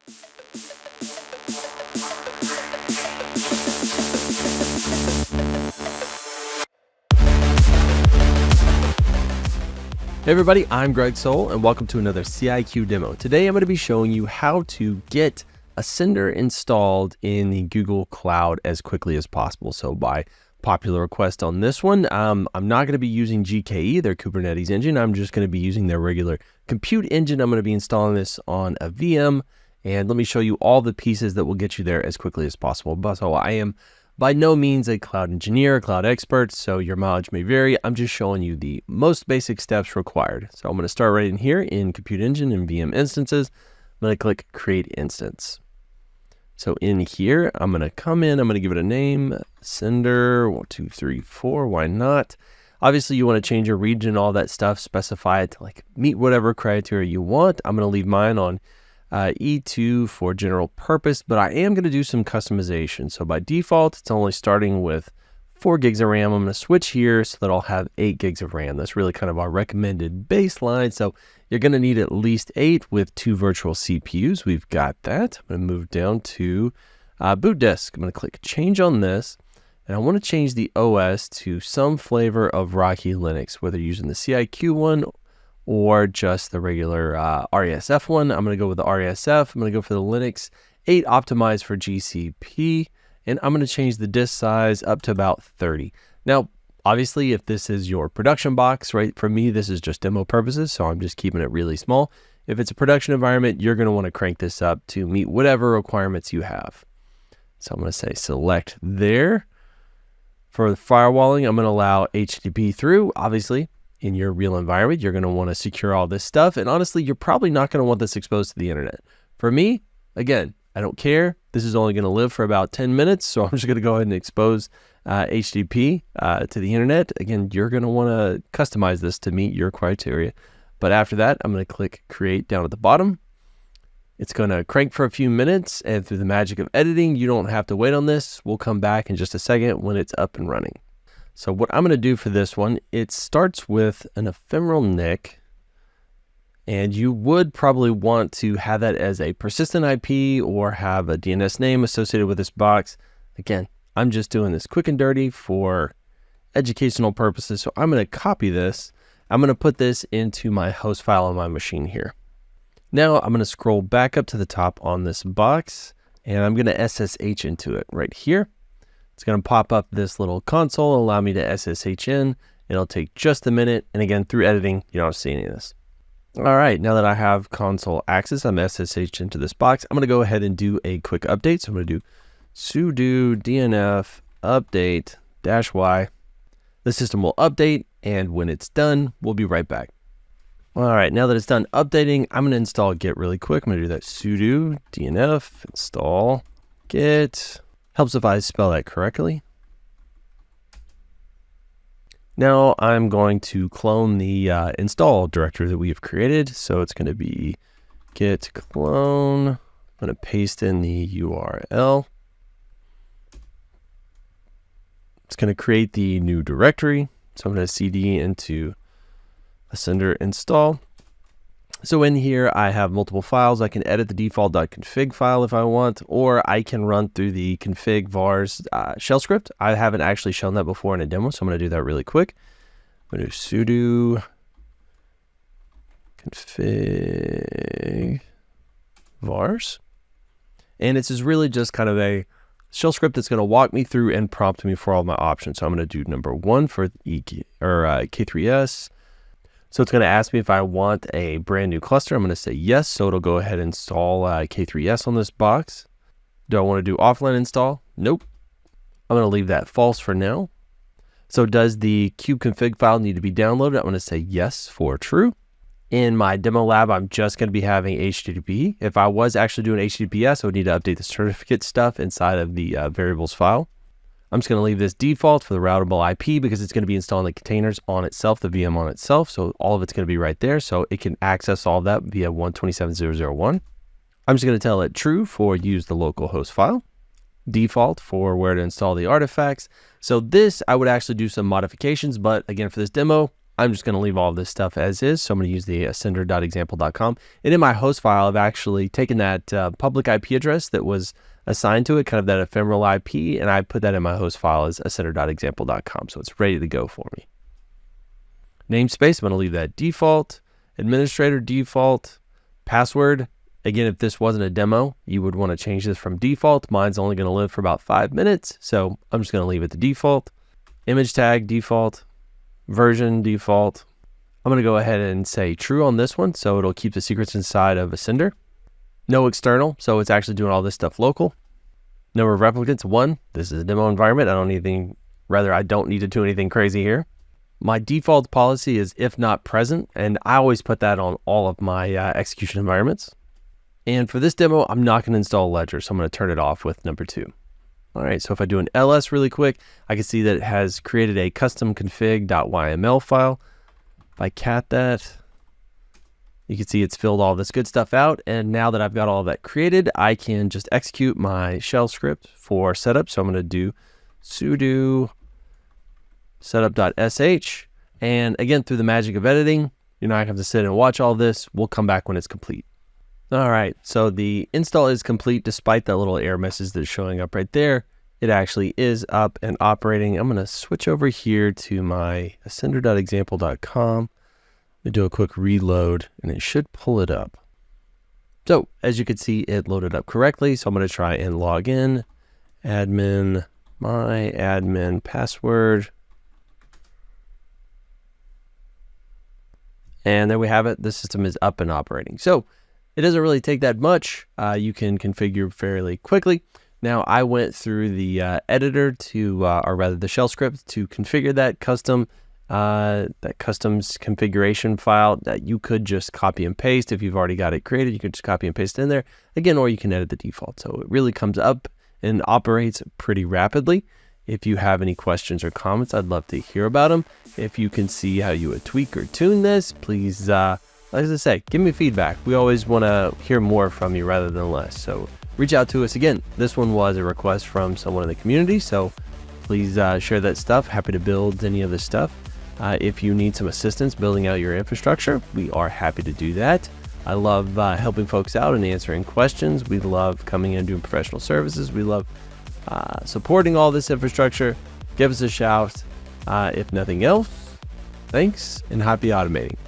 Hey everybody, I'm Greg Soul and welcome to another CIQ demo. Today I'm going to be showing you how to get Ascender installed in the Google Cloud as quickly as possible. So by popular request on this one, I'm not going to be using GKE, their Kubernetes engine. I'm just going to be using their regular compute engine. I'm going to be installing this on a VM, and let me show you all the pieces that will get you there as quickly as possible. So I am by no means a cloud engineer, cloud expert, so your mileage may vary. I'm just showing you the most basic steps required. So I'm going to start right in here in Compute Engine and VM Instances. I'm going to click Create Instance. So in here, I'm going to come in, I'm going to give it a name, Ascender 1, 2, 3, 4, why not? Obviously, you want to change your region, all that stuff, specify it to like meet whatever criteria you want. I'm going to leave mine on E2 for general purpose, but I am going to do some customization. So by default, it's only starting with 4 gigs of RAM. I'm going to switch here so that I'll have 8 gigs of RAM. That's really kind of our recommended baseline. So you're going to need at least 8 with 2 virtual CPUs. We've got that. I'm going to move down to boot disk. I'm going to click change on this, and I want to change the OS to some flavor of Rocky Linux, whether you're using the CIQ one or just the regular RESF one. I'm going to go with the RESF. I'm going to go for the Linux 8 optimized for GCP, and I'm going to change the disk size up to about 30. Now, obviously, if this is your production box, right, for me, this is just demo purposes, so I'm just keeping it really small. If it's a production environment, you're going to want to crank this up to meet whatever requirements you have. So I'm going to say select there. For the firewalling, I'm going to allow HTTP through, obviously. In your real environment, you're going to want to secure all this stuff. And honestly, you're probably not going to want this exposed to the internet. For me, again, I don't care. This is only going to live for about 10 minutes. So I'm just going to go ahead and expose HTTP to the internet. Again, you're going to want to customize this to meet your criteria. But after that, I'm going to click create down at the bottom. It's going to crank for a few minutes. And through the magic of editing, you don't have to wait on this. We'll come back in just a second when it's up and running. So what I'm going to do for this one, it starts with an ephemeral NIC, and you would probably want to have that as a persistent IP or have a DNS name associated with this box. Again, I'm just doing this quick and dirty for educational purposes. So I'm going to copy this. I'm going to put this into my host file on my machine here. Now I'm going to scroll back up to the top on this box, and I'm going to SSH into it right here. It's going to pop up this little console, allow me to SSH in. It'll take just a minute. And again, through editing, you don't see any of this. All right, now that I have console access, I'm SSH into this box. I'm going to go ahead and do a quick update. So I'm going to do sudo dnf update -y. The system will update, and when it's done, we'll be right back. All right, now that it's done updating, I'm going to install Git really quick. I'm going to do that sudo dnf install Git. Helps if I spell that correctly. Now I'm going to clone the install directory that we have created. So it's going to be git clone. I'm going to paste in the URL. It's going to create the new directory. So I'm going to cd into Ascender install. So in here, I have multiple files. I can edit the default.config file if I want, or I can run through the config vars shell script. I haven't actually shown that before in a demo, so I'm going to do that really quick. I'm going to do sudo config vars. And it's really just kind of a shell script that's going to walk me through and prompt me for all my options. So I'm going to do number 1 for K3S. So it's going to ask me if I want a brand new cluster. I'm going to say yes. So it'll go ahead and install K3S on this box. Do I want to do offline install? Nope. I'm going to leave that false for now. So does the kubeconfig file need to be downloaded? I'm going to say yes for true. In my demo lab, I'm just going to be having HTTP. If I was actually doing HTTPS, I would need to update the certificate stuff inside of the variables file. I'm just going to leave this default for the routable IP because it's going to be installing the containers on itself, the VM on itself. So all of it's going to be right there. So it can access all of that via 127.0.0.1. I'm just going to tell it true for use the local host file, default for where to install the artifacts. So this, I would actually do some modifications, but again, for this demo, I'm just going to leave all this stuff as is. So I'm going to use the ascender.example.com. And in my host file, I've actually taken that public IP address that was assigned to it, kind of that ephemeral IP, and I put that in my host file as ascender.example.com. So it's ready to go for me. Namespace, I'm going to leave that default. Administrator default. Password. Again, if this wasn't a demo, you would want to change this from default. Mine's only going to live for about 5 minutes, so I'm just going to leave it to default. Image tag default. Version default. I'm going to go ahead and say true on this one, so it'll keep the secrets inside of Ascender. No external, so it's actually doing all this stuff local. Number of replicants, 1. This is a demo environment. I don't need to do anything crazy here. My default policy is if not present, and I always put that on all of my execution environments. And for this demo, I'm not going to install Ledger, so I'm going to turn it off with number 2. All right, so if I do an ls really quick, I can see that it has created a custom config.yml file. If I cat that, you can see it's filled all this good stuff out. And now that I've got all that created, I can just execute my shell script for setup. So I'm going to do sudo setup.sh. And again, through the magic of editing, you're not going to have to sit and watch all this. We'll come back when it's complete. All right, so the install is complete despite that little error message that's showing up right there. It actually is up and operating. I'm going to switch over here to my ascender.example.com. Let me do a quick reload, and it should pull it up. So as you can see, it loaded up correctly. So I'm going to try and log in. Admin, my admin password. And there we have it. The system is up and operating. So it doesn't really take that much. You can configure fairly quickly. Now I went through the editor or rather the shell script to configure that customs configuration file that you could just copy and paste. If you've already got it created, you could just copy and paste it in there again, or you can edit the default. So it really comes up and operates pretty rapidly. If you have any questions or comments, I'd love to hear about them. If you can see how you would tweak or tune this, please, as I say, give me feedback. We always want to hear more from you rather than less. So reach out to us. Again, this one was a request from someone in the community. So please share that stuff. Happy to build any of this stuff. If you need some assistance building out your infrastructure, we are happy to do that. I love helping folks out and answering questions. We love coming in and doing professional services. We love supporting all this infrastructure. Give us a shout. If nothing else, thanks and happy automating.